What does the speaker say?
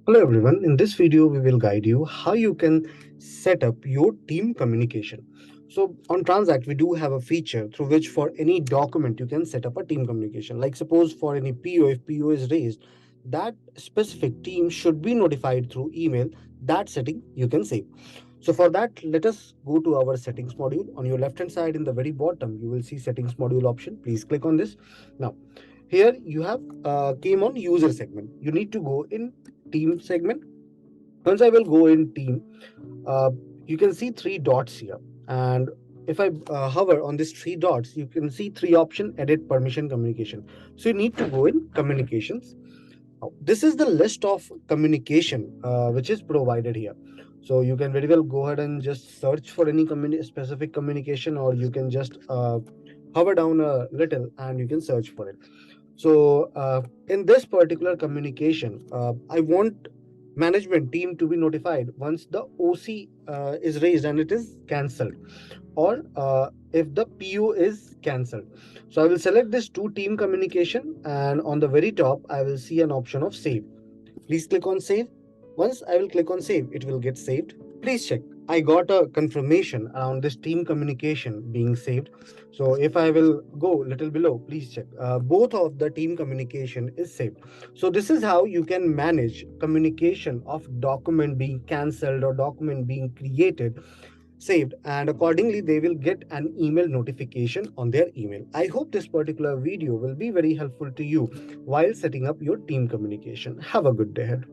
Hello everyone, in this video we will guide you how you can set up your team communication. So on TranZact we do have a feature through which for any document you can set up a team communication. Like suppose for any PO, if PO is raised, that specific team should be notified through email. That setting you can save. So for that, let us go to our settings module. On your left hand side in the very bottom, you will see settings module option. Please click on this. Now, here you have came on user segment. You need to go in team segment. Once I will go in team, uh, you can see three dots here. And if I hover on these three dots, you can see three option edit permission communication. So you need to go in communications. Now, this is the list of communication which is provided here. So you can very well go ahead and just search for any specific communication, or you can just hover down a little and you can search for it. So in this particular communication, I want management team to be notified once the OC is raised and it is cancelled, or if the PO is cancelled. So I will select this to team communication, and on the very top I will see an option of save. Please click on save. Once I will click on save, it will get saved. Please check. I got a confirmation around this team communication being saved. So if I will go little below, please check. Both of the team communication is saved. So this is how you can manage communication of document being cancelled or document being created, saved, and accordingly they will get an email notification on their email. I hope this particular video will be very helpful to you while setting up your team communication. Have a good day ahead.